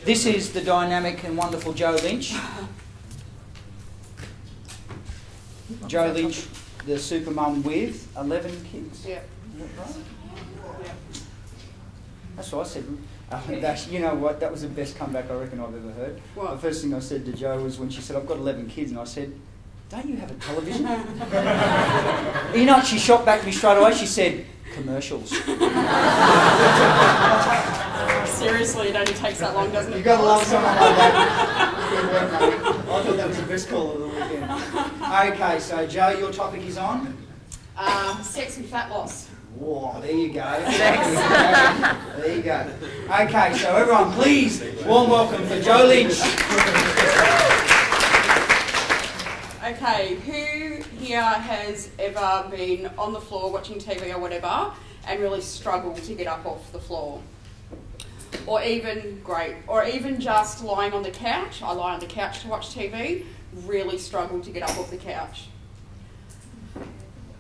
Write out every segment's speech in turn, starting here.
This is the dynamic and wonderful Jo Lynch. Jo Lynch, the super mum with 11 kids. Yeah. Is that right? Yeah. That's what I said. You know what? That was the best comeback I reckon I've ever heard. What? The first thing I said to Jo was when she said, "I've got 11 kids," and I said, "Don't you have a television?" You know what? She shot back at me straight away. She said, "Commercials." Seriously, it only takes that long, doesn't it? You've got to love someone like that. Good work, mate. I thought that was the best call of the weekend. Okay, so Jo, your topic is on? Sex and fat loss. Whoa, there you go. There you go. Okay, so everyone, please, warm welcome for Jo Lynch. Okay, who here has ever been on the floor watching TV or whatever and really struggled to get up off the floor? Or even just lying on the couch. I lie on the couch to watch TV, really struggled to get up off the couch.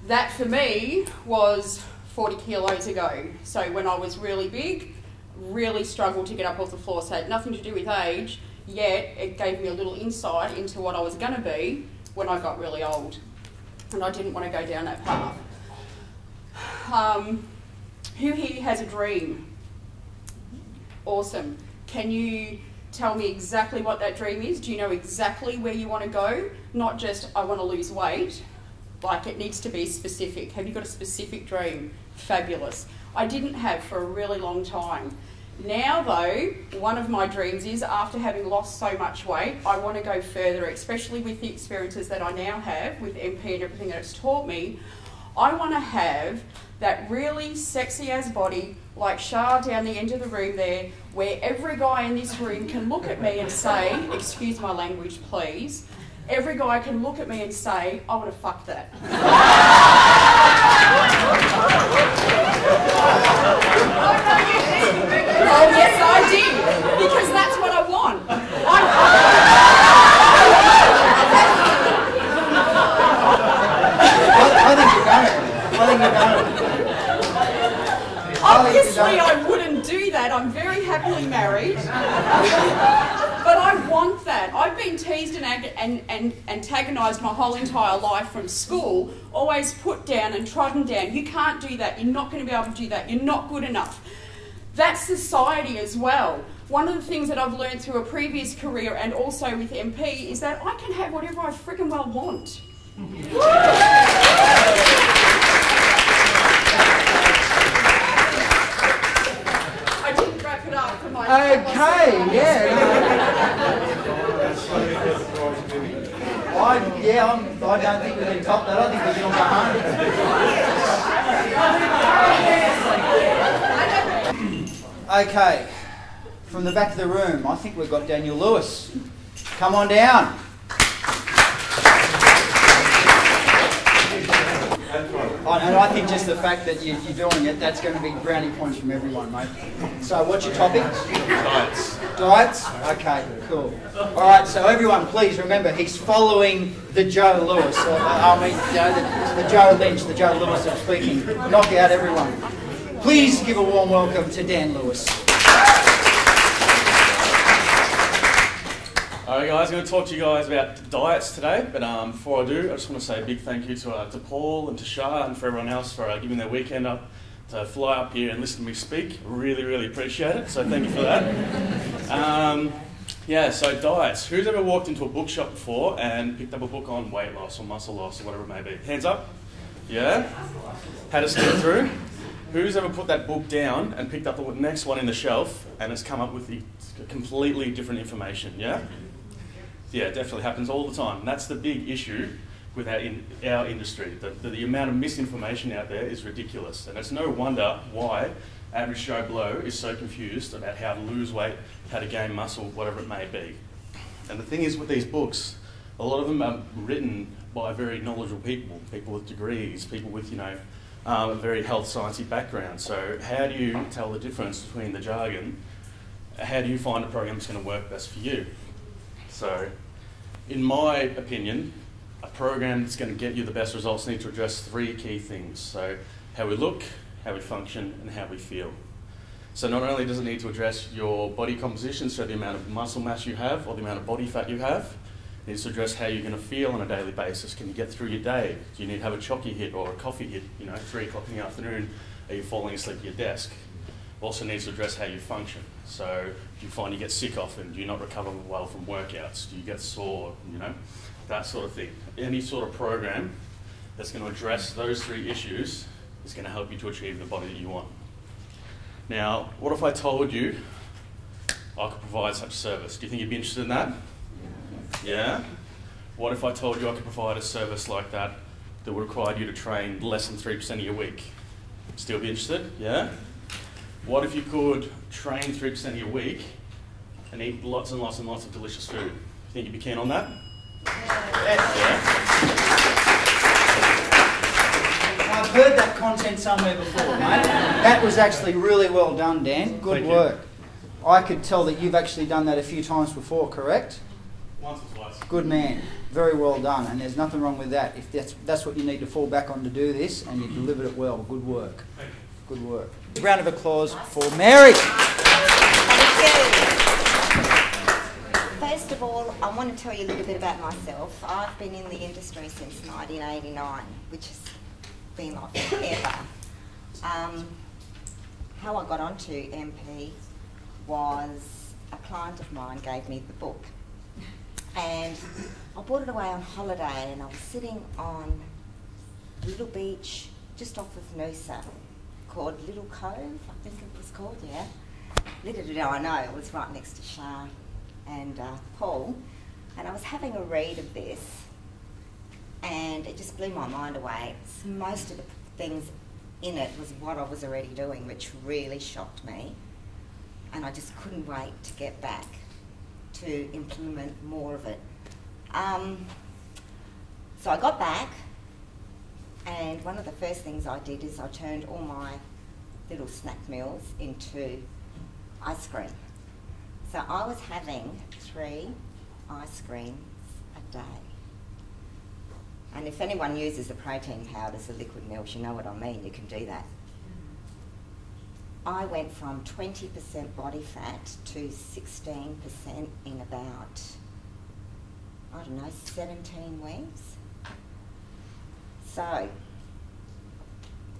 That for me was 40 kilos ago. So when I was really big, really struggled to get up off the floor. So it had nothing to do with age, yet it gave me a little insight into what I was going to be when I got really old. And I didn't want to go down that path. Who here has a dream? Awesome. Can you tell me exactly what that dream is? Do you know exactly where you want to go? Not just, I want to lose weight. Like, it needs to be specific. Have you got a specific dream? Fabulous. I didn't have for a really long time. Now though, one of my dreams is, after having lost so much weight, I want to go further, especially with the experiences that I now have with MP and everything that it's taught me. I want to have that really sexy as body, like Shah down the end of the room there, where every guy in this room can look at me and say, excuse my language please, every guy can look at me and say, I want to fuck that. Oh yes I did, because that's what I want. I think you're going. I think you're going. Obviously I wouldn't do that, I'm very happily married. But I want that. I've been teased and antagonised my whole entire life from school, always put down and trodden down. You can't do that, you're not going to be able to do that, you're not good enough. That's society as well. One of the things that I've learned through a previous career and also with MP is that I can have whatever I freaking well want. I didn't wrap it up for my... Okay, yeah. I don't think we can top that. I think we can go home. Okay, from the back of the room, I think we've got Daniel Lewis. Come on down. And I think just the fact that you're doing it, that's going to be brownie points from everyone, mate. So what's your topic? Diets. Diets? Okay, cool. All right, so everyone, please remember, he's following the Jo Lewis. The Jo Lynch, the Jo Lewis of speaking. Knock out everyone. Please give a warm welcome to Dan Lewis. Alright guys, I'm going to talk to you guys about diets today, but before I do, I just want to say a big thank you to Paul and to Shah and for everyone else for giving their weekend up to fly up here and listen to me speak. Really, really appreciate it, so thank you for that. Yeah, so diets. Who's ever walked into a bookshop before and picked up a book on weight loss or muscle loss or whatever it may be? Hands up? Yeah? Had to skip through? Who's ever put that book down and picked up the next one in the shelf and has come up with completely different information, yeah? Yeah, it definitely happens all the time. And that's the big issue with our industry. The amount of misinformation out there is ridiculous. And it's no wonder why average Joe Blow is so confused about how to lose weight, how to gain muscle, whatever it may be. And the thing is with these books, a lot of them are written by very knowledgeable people, people with degrees, people with, a very health sciencey background. So how do you tell the difference between the jargon? How do you find a program that's going to work best for you? So, in my opinion, a program that's going to get you the best results needs to address three key things. So, how we look, how we function, and how we feel. So not only does it need to address your body composition, so the amount of muscle mass you have or the amount of body fat you have, it needs to address how you're going to feel on a daily basis. Can you get through your day? Do you need to have a chocky hit or a coffee hit, 3 o'clock in the afternoon? Are you falling asleep at your desk? Also needs to address how you function. So do you find you get sick often? Do you not recover well from workouts? Do you get sore? That sort of thing. Any sort of program that's going to address those 3 issues is going to help you to achieve the body that you want. Now, what if I told you I could provide such a service? Do you think you'd be interested in that? Yeah? What if I told you I could provide a service like that that would require you to train less than 3% of your week? Still be interested? Yeah? What if you could train 3% of your week and eat lots and lots and lots of delicious food? You think you'd be keen on that? Yeah. I've heard that content somewhere before, mate. That was actually really well done, Dan. Good work. I could tell that you've actually done that a few times before, correct? Once or twice. Good man. Very well done. And there's nothing wrong with that. If that's what you need to fall back on to do this, and you delivered it well. Good work. Good work. Round of applause for Mary. First of all, I want to tell you a little bit about myself. I've been in the industry since 1989, which has been like forever. How I got onto MP was a client of mine gave me the book, and I brought it away on holiday, and I was sitting on a little beach just off of Noosa called Little Cove, I think it was called, yeah. Little did I know, it was right next to Shah and Paul, and I was having a read of this, and it just blew my mind away. Most of the things in it was what I was already doing, which really shocked me, and I just couldn't wait to get back to implement more of it. So I got back, and one of the first things I did is I turned all my little snack meals into ice cream. So I was having 3 ice creams a day. And if anyone uses the protein powders, the liquid milks, you know what I mean, you can do that. I went from 20% body fat to 16% in about, 17 weeks. So,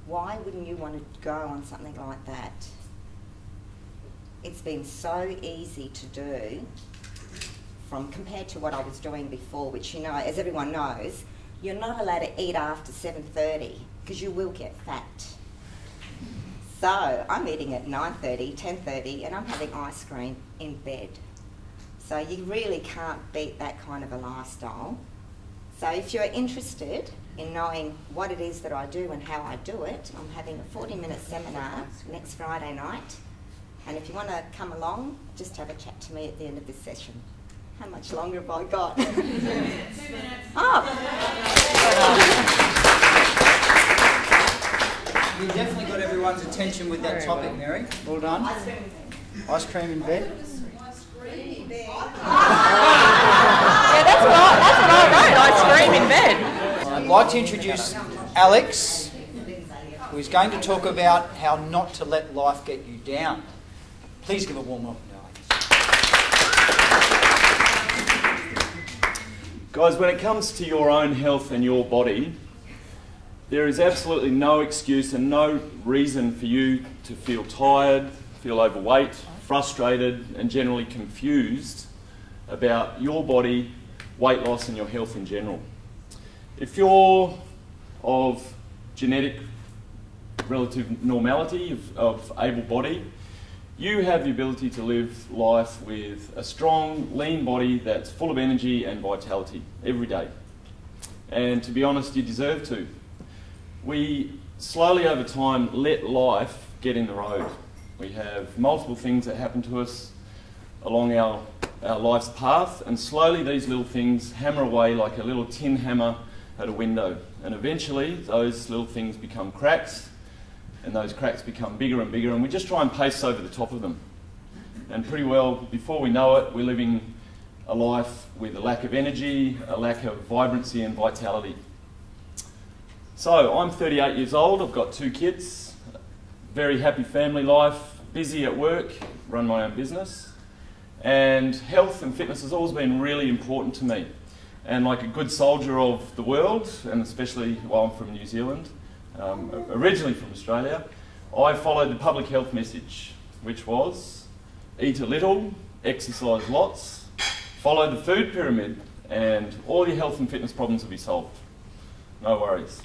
why wouldn't you want to go on something like that? It's been so easy to do compared to what I was doing before, which, as everyone knows, you're not allowed to eat after 7:30 because you will get fat. So I'm eating at 9:30, 10:30, and I'm having ice cream in bed. So you really can't beat that kind of a lifestyle. So if you're interested in knowing what it is that I do and how I do it, I'm having a 40-minute seminar next Friday night. And if you want to come along, just have a chat to me at the end of this session. How much longer have I got? 2 minutes. Oh! You definitely got everyone's attention with that topic, Mary. Well done. Ice cream in bed. Yeah, that's what I wrote. Ice cream in bed. I'd like to introduce Alex, who is going to talk about how not to let life get you down. Please give a warm welcome to Alex. Guys, when it comes to your own health and your body, there is absolutely no excuse and no reason for you to feel tired, feel overweight, frustrated, and generally confused about your body, weight loss, and your health in general. If you're of genetic relative normality, of able body, you have the ability to live life with a strong, lean body that's full of energy and vitality every day. And to be honest, you deserve to. We slowly over time let life get in the road. We have multiple things that happen to us along our life's path, and slowly these little things hammer away like a little tin hammer at a window. And eventually those little things become cracks, and those cracks become bigger and bigger, and we just try and pace over the top of them. And pretty well, before we know it, we're living a life with a lack of energy, a lack of vibrancy and vitality. So I'm 38 years old, I've got 2 kids, very happy family life, busy at work, run my own business, and health and fitness has always been really important to me. And like a good soldier of the world, and especially while I'm from New Zealand, originally from Australia, I followed the public health message, which was eat a little, exercise lots, follow the food pyramid, and all your health and fitness problems will be solved. No worries.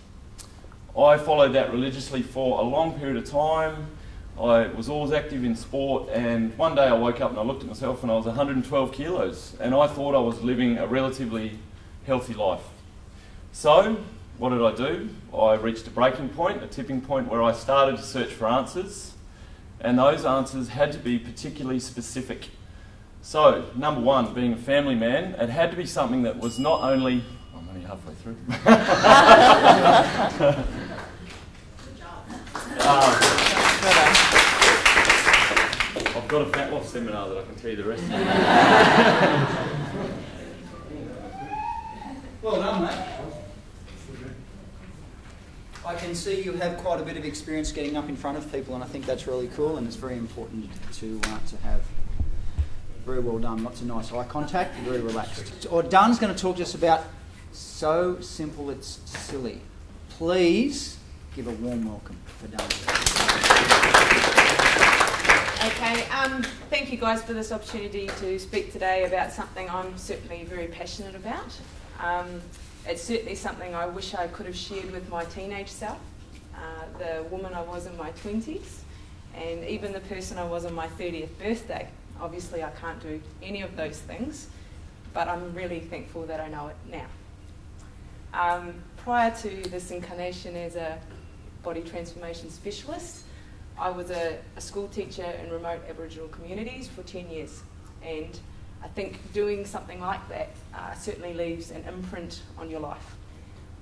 I followed that religiously for a long period of time. I was always active in sport, and one day I woke up and I looked at myself and I was 112 kilos, and I thought I was living a relatively healthy life. So, what did I do? I reached a breaking point, a tipping point, where I started to search for answers, and those answers had to be particularly specific. So, number one, being a family man, it had to be something that was not only... I'm only halfway through. I've got a fat loss seminar that I can tell you the rest of. Well done, mate. I can see you have quite a bit of experience getting up in front of people, and I think that's really cool, and it's very important to have. Very well done. Lots of nice eye contact. Very relaxed. Or Dun's going to talk to us about So Simple It's Silly. Please give a warm welcome for Dun. Okay, thank you guys for this opportunity to speak today about something I'm certainly very passionate about. It's certainly something I wish I could have shared with my teenage self, the woman I was in my 20s, and even the person I was on my 30th birthday. Obviously I can't do any of those things, but I'm really thankful that I know it now. Prior to this incarnation as a body transformation specialist, I was a school teacher in remote Aboriginal communities for 10 years, and I think doing something like that certainly leaves an imprint on your life.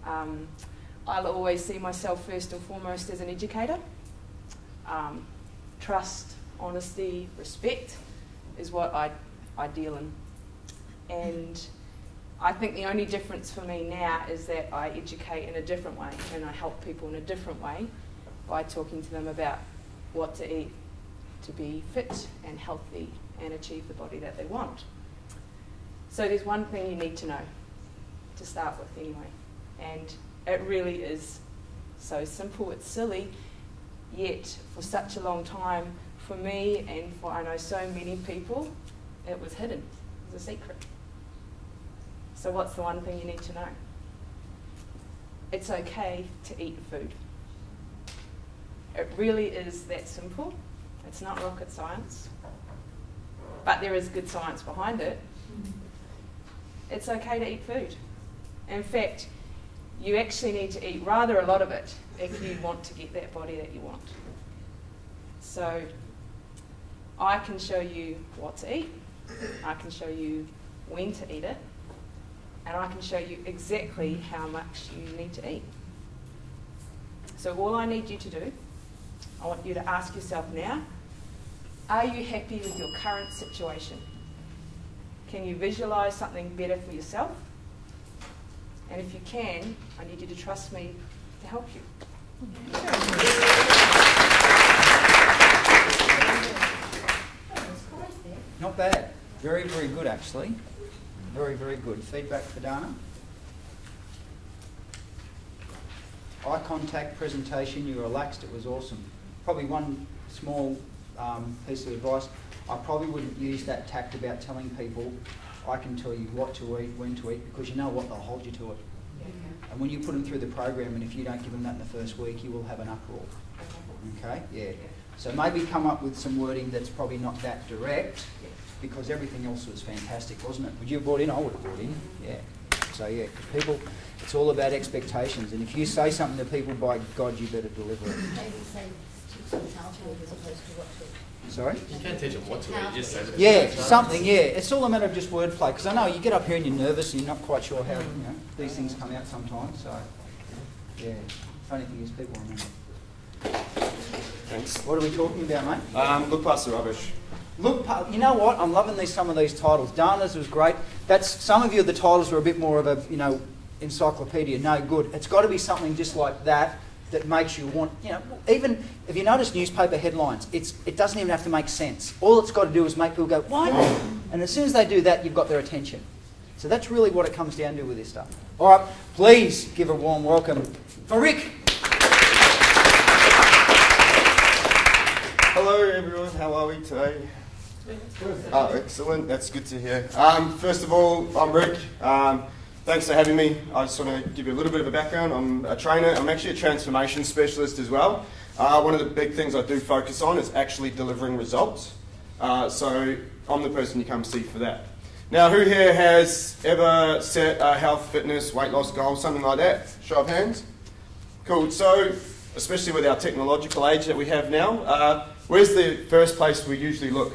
I'll always see myself first and foremost as an educator. Trust, honesty, respect is what I deal in. And I think the only difference for me now is that I educate in a different way, and I help people in a different way by talking to them about what to eat to be fit and healthy and achieve the body that they want. So there's one thing you need to know to start with anyway, and it really is so simple, it's silly, yet for such a long time, for me and for I know so many people, it was hidden, it was a secret. So what's the one thing you need to know? It's okay to eat food. It really is that simple. It's not rocket science, but there is good science behind it. It's okay to eat food. In fact, you actually need to eat rather a lot of it if you want to get that body that you want. So I can show you what to eat, I can show you when to eat it, and I can show you exactly how much you need to eat. So all I need you to do, I want you to ask yourself now, are you happy with your current situation? Can you visualise something better for yourself? And if you can, I need you to trust me to help you. Not bad. Very, very good, actually. Very, very good. Feedback for Dana? Eye contact, presentation, you were relaxed, it was awesome. Probably one small piece of advice, I probably wouldn't use that tact about telling people I can tell you what to eat, when to eat, because you know what, they'll hold you to it. And when you put them through the program, and if you don't give them that in the first week, you will have an uproar. Okay? Yeah. So maybe come up with some wording that's probably not that direct, because everything else was fantastic, wasn't it? Would you have brought in? I would have brought in. Yeah. So yeah, because people, it's all about expectations, and if you say something to people, by God, you better deliver it. Maybe say how to eat as opposed to what to eat. Sorry? You can't teach them what to eat, you just say that. Yeah, something, yeah. It's all a matter of just wordplay, because I know you get up here and you're nervous and you're not quite sure how, these things come out sometimes, so, yeah. Funny thing is, people remember. Thanks. What are we talking about, mate? Look past the rubbish. You know what? I'm loving some of these titles. Dana's was great. Some of you, the titles were a bit more of a, encyclopedia. No good. It's got to be something just like that, that makes you want, you know, even if you notice newspaper headlines, it doesn't even have to make sense. All it's got to do is make people go, what? And as soon as they do that, you've got their attention. So that's really what it comes down to with this stuff. All right, please give a warm welcome for Rick. Hello everyone, how are we today? Oh, excellent, that's good to hear. First of all, I'm Rick. Thanks for having me. I just want to give you a little bit of a background. I'm a trainer. I'm actually a transformation specialist as well. One of the big things I do focus on is actually delivering results. So I'm the person you come see for that. Now, who here has ever set a health, fitness, weight loss goal, something like that? Show of hands. Cool. So, especially with our technological age that we have now, where's the first place we usually look?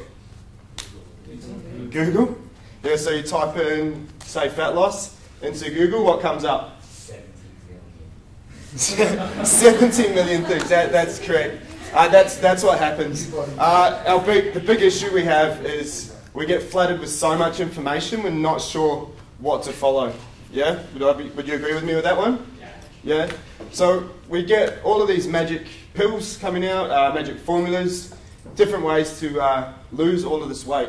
Google. Yeah, so you type in, say, fat loss into Google, what comes up? 17 million things, that's correct. That's what happens. The big issue we have is we get flooded with so much information, we're not sure what to follow. Yeah? Would you agree with me with that one? Yeah? So we get all of these magic pills coming out, magic formulas, different ways to lose all of this weight.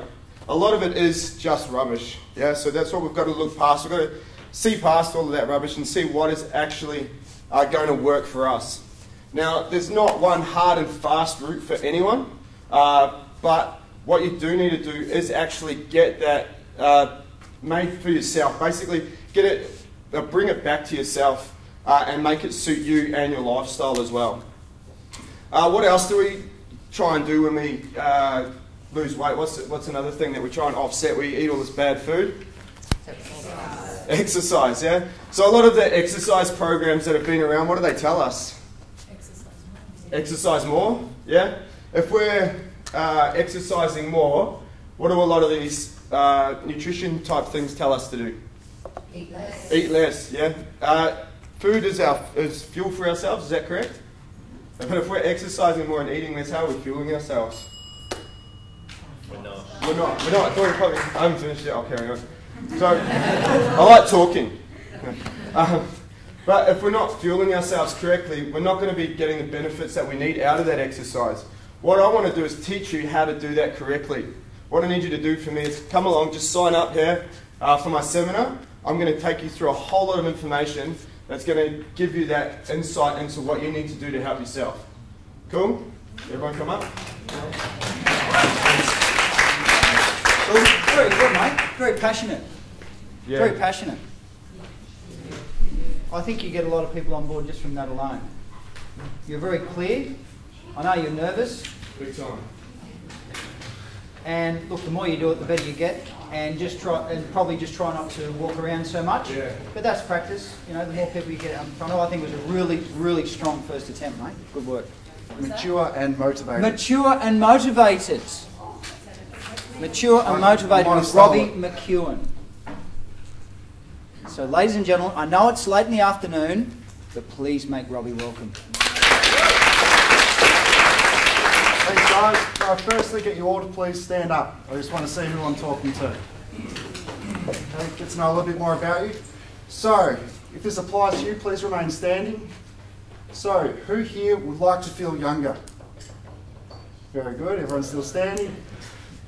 A lot of it is just rubbish. Yeah? So that's what we've got to look past. We've got to see past all of that rubbish and see what is actually going to work for us. Now, there's not one hard and fast route for anyone, but what you do need to do is actually get that made for yourself. Basically, get it, bring it back to yourself and make it suit you and your lifestyle as well. What else do we try and do when we lose weight? What's another thing that we try and offset? We eat all this bad food. Exercise, yeah? So a lot of the exercise programs that have been around, what do they tell us? Exercise more, yeah? If we're exercising more, what do a lot of these nutrition type things tell us to do? Eat less. Eat less, yeah? Food is fuel for ourselves, is that correct? But if we're exercising more and eating less, how are we fueling ourselves? We're not. I thought I haven't finished yet, I'll carry on. So, I like talking. But if we're not fueling ourselves correctly, we're not going to be getting the benefits that we need out of that exercise. What I want to do is teach you how to do that correctly. What I need you to do for me is come along, just sign up here for my seminar. I'm going to take you through a whole lot of information that's going to give you that insight into what you need to do to help yourself. Cool? Everyone come up. Well, very good, mate. Very passionate. Yeah. Very passionate. I think you get a lot of people on board just from that alone. You're very clear. I know you're nervous. Big time. And look, the more you do it, the better you get. And probably just try not to walk around so much. Yeah. But that's practice. You know, the more people you get out in front of. I think it was a really, really strong first attempt, mate. Good work. Mature and motivated. Mature and motivated. Mature and motivated with Robbie McEwen. So, ladies and gentlemen, I know it's late in the afternoon, but please make Robbie welcome. Thanks guys. Can I firstly get you all to please stand up? I just want to see who I'm talking to. Okay, get to know a little bit more about you. So, if this applies to you, please remain standing. So, who here would like to feel younger? Very good, everyone's still standing.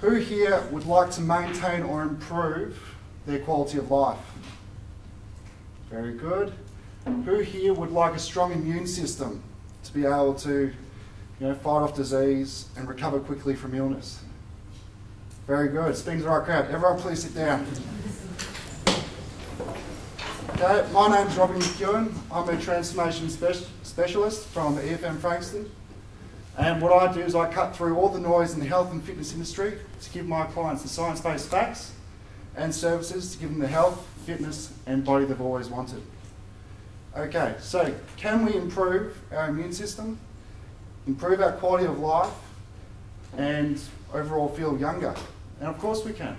Who here would like to maintain or improve their quality of life? Very good. Who here would like a strong immune system to be able to, fight off disease and recover quickly from illness? Very good. Speaking to the right crowd. Everyone please sit down. Okay, my name's Robbie McEwen. I'm a transformation specialist from EFM Frankston. And what I do is I cut through all the noise in the health and fitness industry to give my clients the science-based facts and services to give them the health, fitness and body they've always wanted. Okay, so can we improve our immune system, improve our quality of life and overall feel younger? And of course we can.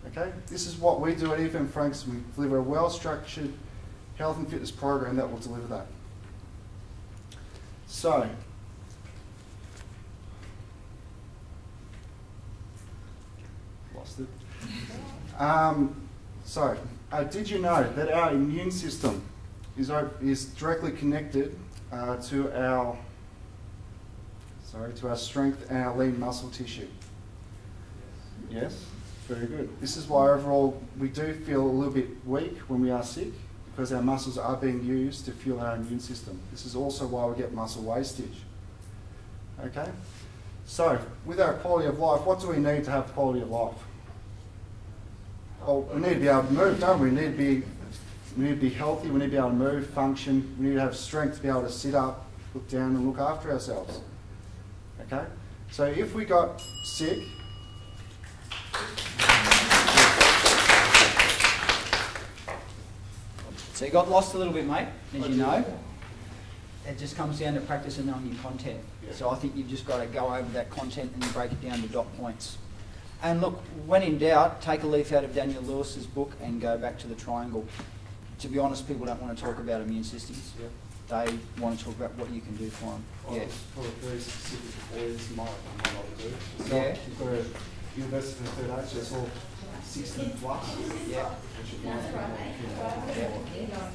Okay, this is what we do at EFM Frankston. We deliver a well-structured health and fitness program that will deliver that. So, lost it. Did you know that our immune system is directly connected to our strength and our lean muscle tissue. Yes, very good. This is why overall we do feel a little bit weak when we are sick, because our muscles are being used to fuel our immune system. This is also why we get muscle wastage. Okay? So, with our quality of life, what do we need to have quality of life? Well, we need to be able to move, don't we? We need to be healthy, we need to be able to move, function, we need to have strength to be able to sit up, look down and look after ourselves. Okay? So if we got sick, so you got lost a little bit, mate, as you know. It just comes down to practicing on your content. So I think you've just got to go over that content and break it down to dot points. And look, when in doubt, take a leaf out of Daniel Lewis's book and go back to the triangle. To be honest, people don't want to talk about immune systems. They want to talk about what you can do for them. Yeah. For a very specific audience, might not do. Yeah. You've got a university in the third age, so it's all 60 plus. Yeah.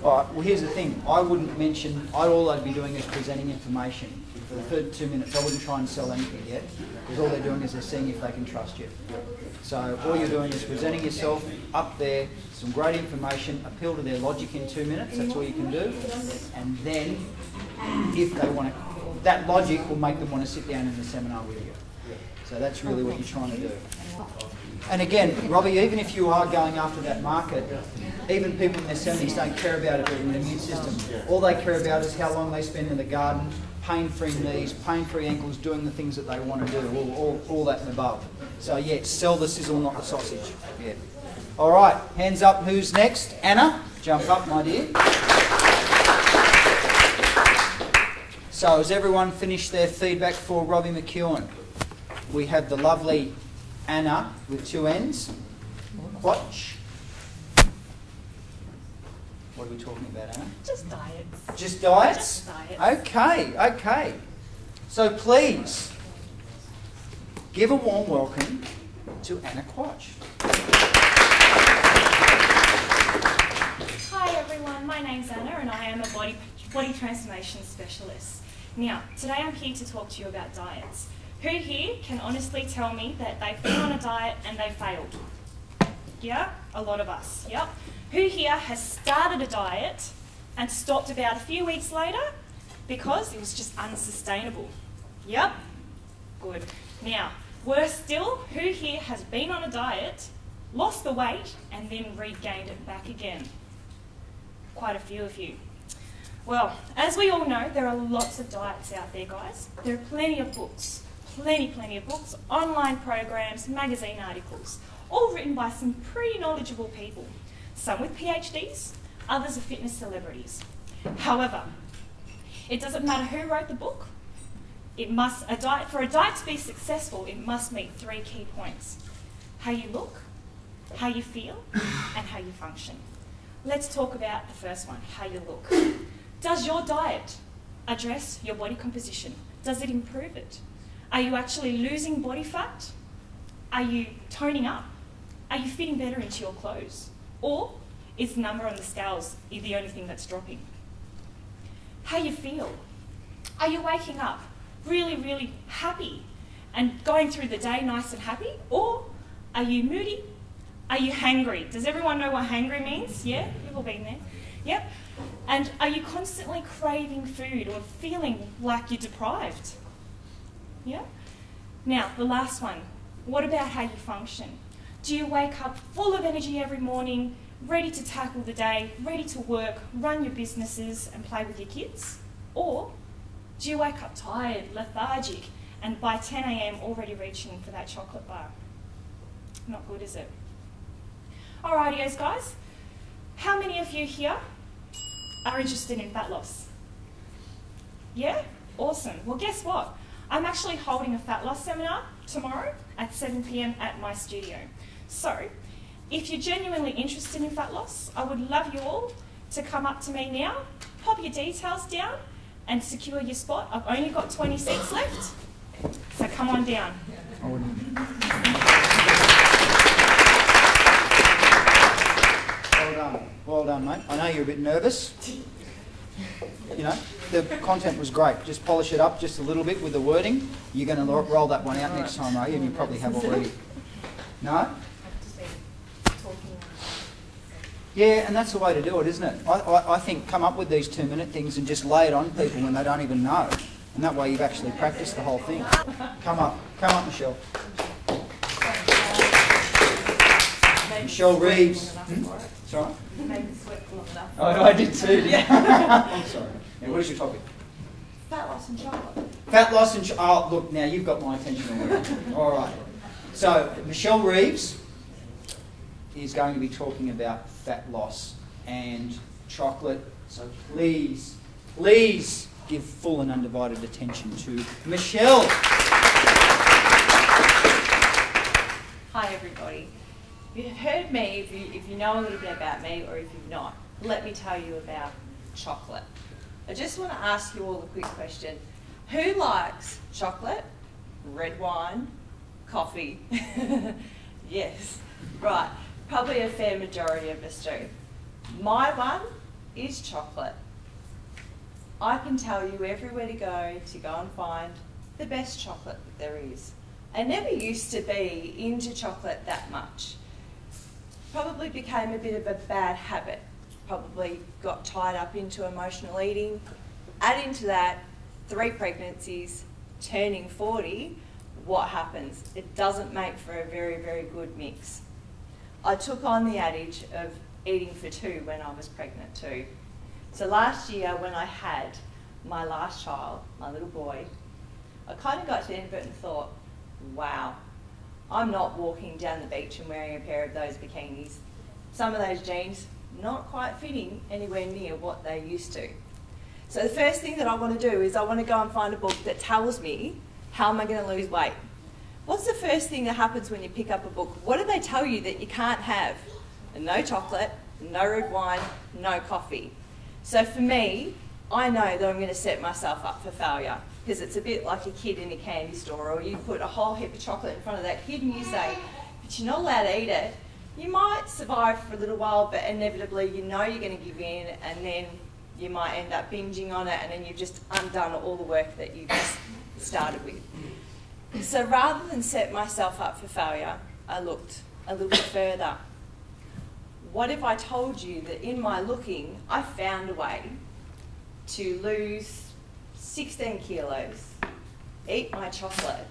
All right, well here's the thing. I wouldn't mention, all I'd be doing is presenting information. For the third 2 minutes, I wouldn't try and sell anything yet, because all they're doing is they're seeing if they can trust you. So all you're doing is presenting yourself up there, some great information, appeal to their logic in 2 minutes, that's all you can do. And then, if they want to, that logic will make them want to sit down in the seminar with you. So that's really what you're trying to do. And again, Robbie, even if you are going after that market, even people in their 70s don't care about it being an immune system. All they care about is how long they spend in the garden, pain-free knees, pain-free ankles, doing the things that they want to do, all that and above. So yeah, sell the sizzle, not the sausage. Yeah. All right, hands up, who's next? Anna, jump up, my dear. So has everyone finished their feedback for Robbie McEwen? We have the lovely Anna with 2 N's. Quatch. What are we talking about, Anna? Just diets. Just diets? Just diets. Okay, okay. So please, give a warm welcome to Anna Quatch. Hi everyone, my name's Anna and I am a body transformation specialist. Now, today I'm here to talk to you about diets. Who here can honestly tell me that they've been on a diet and they failed? Yeah, a lot of us, yep. Who here has started a diet and stopped about a few weeks later because it was just unsustainable? Yep, good. Now, worse still, who here has been on a diet, lost the weight and then regained it back again? Quite a few of you. Well, as we all know, there are lots of diets out there, guys. There are plenty of books. Plenty of books, online programs, magazine articles, all written by some pretty knowledgeable people. Some with PhDs, others are fitness celebrities. However, it doesn't matter who wrote the book. For a diet to be successful, it must meet 3 key points: how you look, how you feel, and how you function. Let's talk about the first one, how you look. Does your diet address your body composition? Does it improve it? Are you actually losing body fat? Are you toning up? Are you fitting better into your clothes? Or is the number on the scales the only thing that's dropping? How you feel? Are you waking up really happy and going through the day nice and happy? Or are you moody? Are you hangry? Does everyone know what hangry means? Yeah, you've all been there. Yep. And are you constantly craving food or feeling like you're deprived? Yeah? Now, the last one. What about how you function? Do you wake up full of energy every morning, ready to tackle the day, ready to work, run your businesses and play with your kids? Or do you wake up tired, lethargic, and by 10 a.m. already reaching for that chocolate bar? Not good, is it? Alrighty, guys. How many of you here are interested in fat loss? Yeah? Awesome. Well, guess what? I'm actually holding a fat loss seminar tomorrow at 7 p.m. at my studio. So, if you're genuinely interested in fat loss, I would love you all to come up to me now, pop your details down, and secure your spot. I've only got 20 seats left, so come on down. Well done, mate. I know you're a bit nervous. You know, the content was great. Just polish it up just a little bit with the wording. You're going to roll that one out next time, are you? And you probably have already. No? Yeah, and that's the way to do it, isn't it? I think come up with these 2-minute things and just lay it on people when they don't even know. And that way you've actually practiced the whole thing. Come up, Michelle. Michelle Reeves. Sorry? You made me sweat long enough. Oh, I did too. I'm sorry. Now, what is your topic? Fat loss and chocolate. Fat loss and oh, look, now you've got my attention already. All right. So, Michelle Reeves is going to be talking about fat loss and chocolate. So please give full and undivided attention to Michelle. Hi everybody. If you've heard me, if you know a little bit about me, or if you've not, let me tell you about chocolate. I just want to ask you all a quick question. Who likes chocolate, red wine, coffee? Yes, right. Probably a fair majority of us do. My one is chocolate. I can tell you everywhere to go and find the best chocolate that there is. I never used to be into chocolate that much. Probably became a bit of a bad habit. Probably got tied up into emotional eating. Add into that 3 pregnancies, turning 40, what happens? It doesn't make for a very, very good mix. I took on the adage of eating for 2 when I was pregnant too. So last year when I had my last child, my little boy, I kind of got to the end of it and thought, wow, I'm not walking down the beach and wearing a pair of those bikinis. Some of those jeans not quite fitting anywhere near what they used to. So the first thing that I want to do is I want to go and find a book that tells me how am I going to lose weight. What's the first thing that happens when you pick up a book? What do they tell you that you can't have? No chocolate, no red wine, no coffee. So for me, I know that I'm going to set myself up for failure, because it's a bit like a kid in a candy store, or you put a whole heap of chocolate in front of that kid and you say, but you're not allowed to eat it. You might survive for a little while, but inevitably you know you're going to give in, and then you might end up binging on it, and then you've just undone all the work that you just started with. So rather than set myself up for failure, I looked a little bit further. What if I told you that in my looking, I found a way to lose 16 kilos, eat my chocolate,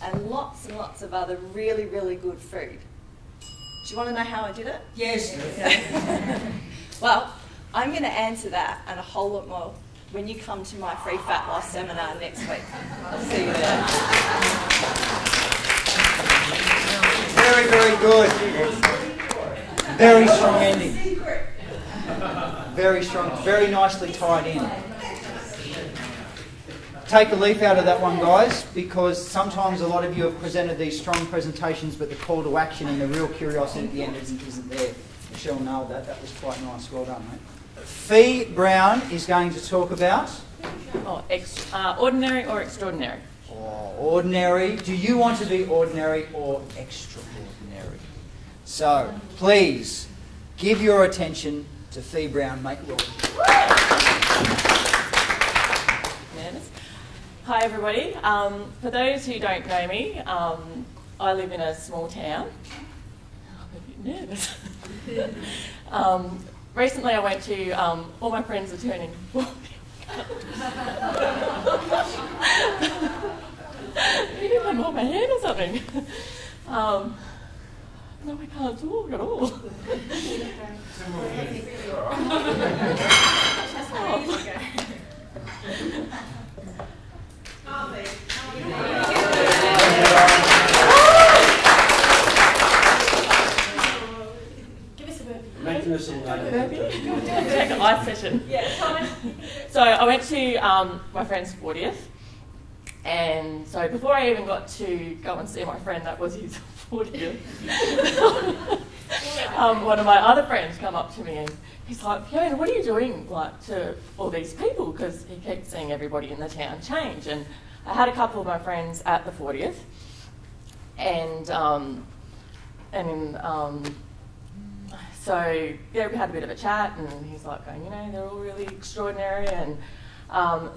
and lots of other really, really good food? Do you want to know how I did it? Yes. Well, I'm going to answer that and a whole lot more when you come to my free fat loss seminar next week. I'll see you there. Very, very good. Very strong ending. Very strong, very nicely tied in. Take a leaf out of that one, guys, because sometimes a lot of you have presented these strong presentations, but the call to action and the real curiosity at the end isn't there. Michelle nailed that. That was quite nice. Well done, mate. Fee Brown is going to talk about... ordinary or extraordinary? Ordinary. Do you want to be ordinary or extraordinary? So, please, give your attention to Fee Brown. Make it well. Hi everybody. For those who don't know me, I live in a small town. I'm a bit nervous. Recently I went to, all my friends are turning 40. You can come on my hand or something. No, I can't talk at all. Take an ice session. So I went to my friend's 40th, and so before I even got to go and see my friend, that was his 40th. One of my other friends come up to me and he's like, Fiona, what are you doing like to all these people? Because he kept seeing everybody in the town change. And I had a couple of my friends at the 40th, and so yeah, we had a bit of a chat, and he's like, going, you know, they're all really extraordinary, and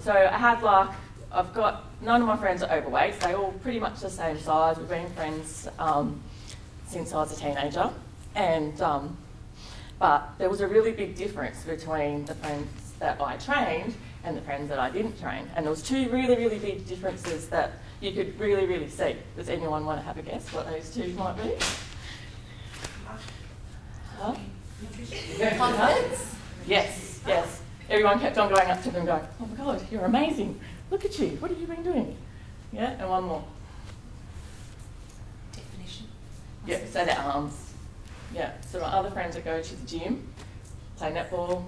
so I had like, I've got, none of my friends are overweight, they're all pretty much the same size. We've been friends since I was a teenager, and but there was a really big difference between the friends that I trained and the friends that I didn't train, and there was two really, really big differences that you could really, really see. Does anyone want to have a guess what those two might be? Huh? Confidence? Yes, yes. Everyone kept on going up to them going, oh my God, you're amazing. Look at you. What have you been doing? Yeah, and one more. Definition. Yeah, so their arms. Yeah, so my other friends that go to the gym, play netball,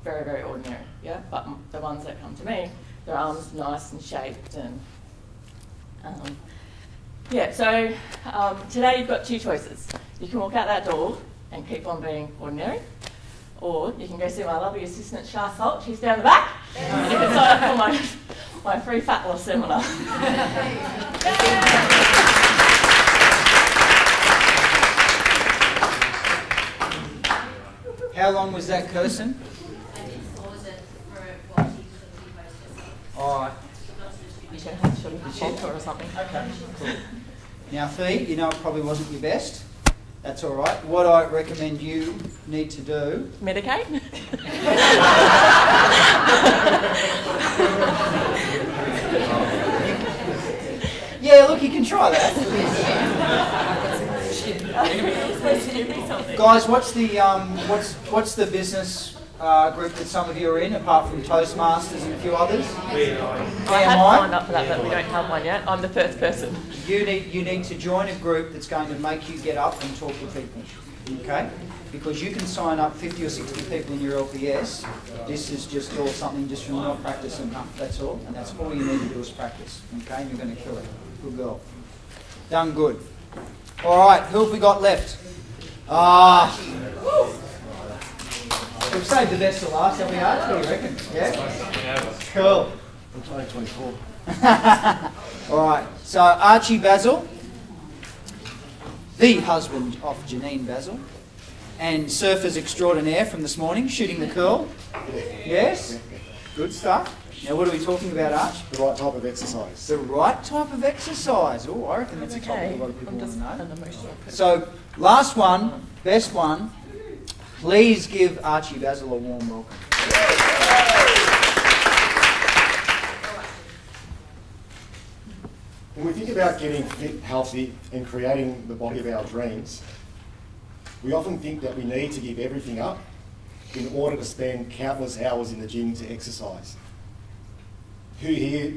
very, very ordinary, yeah? But the ones that come to me, their arms nice and shaped, and yeah, so today you've got two choices. You can walk out that door and keep on being ordinary, or you can go see my lovely assistant Shah Salt, she's down the back, and you can sign up for my free fat loss seminar. How long was that cursing? All right. You can have sort of a vodka or something. Okay, cool. Now, Fee, you know it probably wasn't your best. That's all right. What I recommend you need to do... Medicate? Yeah, look, you can try that. Guys, what's the business group that some of you are in, apart from Toastmasters and a few others? I had signed up for that, but we don't have one yet. I'm the first person. You need to join a group that's going to make you get up and talk to people, okay? Because you can sign up 50 or 60 people in your LPS. This is just all something just from not practice enough, that's all. And that's all you need to do is practice, okay? And you're going to kill it. Good girl. Done good. All right, who have we got left? We've saved the best for last, have we, Arch? What do you reckon? Yeah? Cool. I'm playing 24. All right, so Archie Basil, the husband of Janine Basil, and surfers extraordinaire from this morning, shooting the curl. Yes? Good stuff. Now, what are we talking about, Arch? The right type of exercise. The right type of exercise. Oh, I reckon that's a topic a lot of people want to know. So, last one, best one. Please give Archie Basil a warm welcome. When we think about getting fit, healthy, and creating the body of our dreams, we often think that we need to give everything up in order to spend countless hours in the gym to exercise. Who here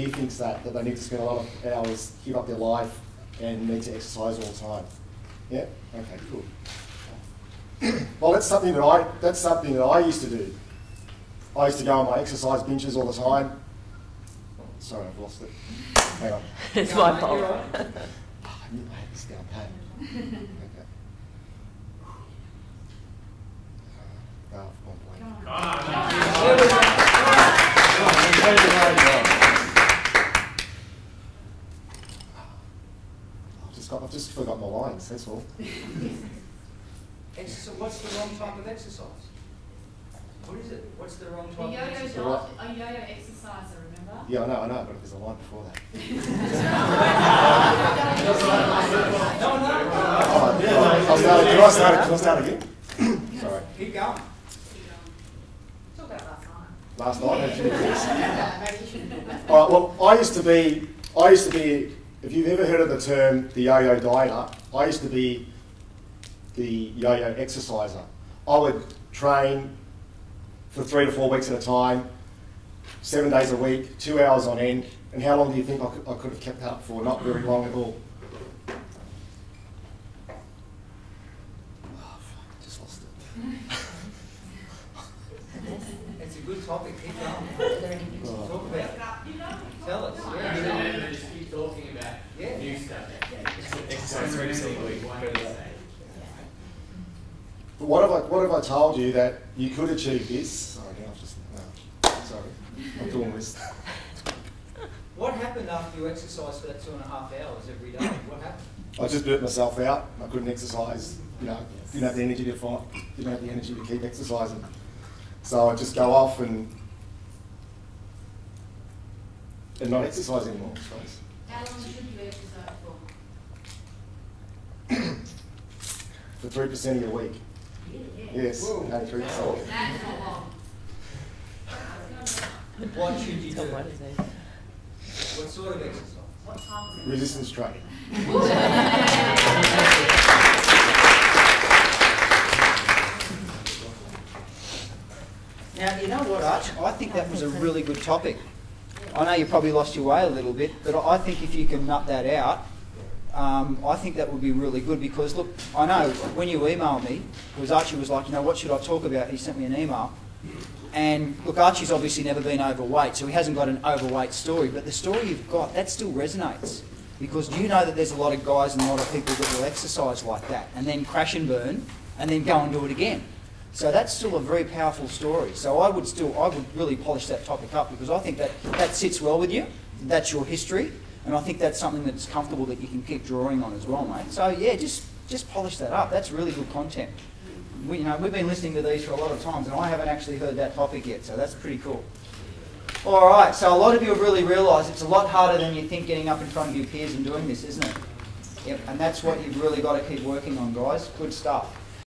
thinks that they need to spend a lot of hours, give up their life, and need to exercise all the time? Yeah? Okay, cool. Well, that's something that I used to do. I used to go on my exercise binges all the time. Sorry, I've lost it. Hang on. It's my fault. I knew I had this down pat. Okay. I've gone blank. I've just forgot my lines, that's all. So what's the wrong type of exercise? What is it? What's the wrong type of A exercise? yo-yo exerciser, remember? Yeah, I know, but there's a line before that. Can I start again? Sorry. Keep going. Talk about Last night, how did you do this? All right, well, I used to be, if you've ever heard of the term the yo-yo dieter, I used to be the yo-yo exerciser. I would train for 3 to 4 weeks at a time, 7 days a week, 2 hours on end. And how long do you think I could have kept that up for? Not very long at all. Oh, fuck, I just lost it. It's a good topic. Keep going. Talk about it. Tell us. Yeah. Just keep talking about new stuff. Exercise 3 days a week. But what have I told you that you could achieve this? Sorry, I'm doing this. What happened after you exercised for that 2.5 hours every day? What happened? I just burnt myself out. I couldn't exercise you know, didn't have the energy to fight, didn't have the energy to keep exercising. So I'd just go off and not exercise anymore, I suppose. How long should you exercise for? For 3% of your week. Yes, only 3%. That's not long. What should you do? What sort of exercise? What time? Resistance training. Now, you know what, Arch? I think that was a really good topic. I know you probably lost your way a little bit, but I think if you can nut that out, I think that would be really good because, look, I know when you emailed me, because Archie was like, you know, what should I talk about? He sent me an email. And, look, Archie's obviously never been overweight, so he hasn't got an overweight story, but the story you've got, that still resonates. Because do you know that there's a lot of guys and a lot of people that will exercise like that and then crash and burn and then go and do it again? So that's still a very powerful story. So I would really polish that topic up because I think that sits well with you. That's your history. And I think that's something that's comfortable that you can keep drawing on as well, mate. So yeah, just polish that up. That's really good content. We've been listening to these for a lot of times and I haven't actually heard that topic yet. So that's pretty cool. All right, so a lot of you have really realised it's a lot harder than you think getting up in front of your peers and doing this, isn't it? Yep, and that's what you've really got to keep working on, guys. Good stuff.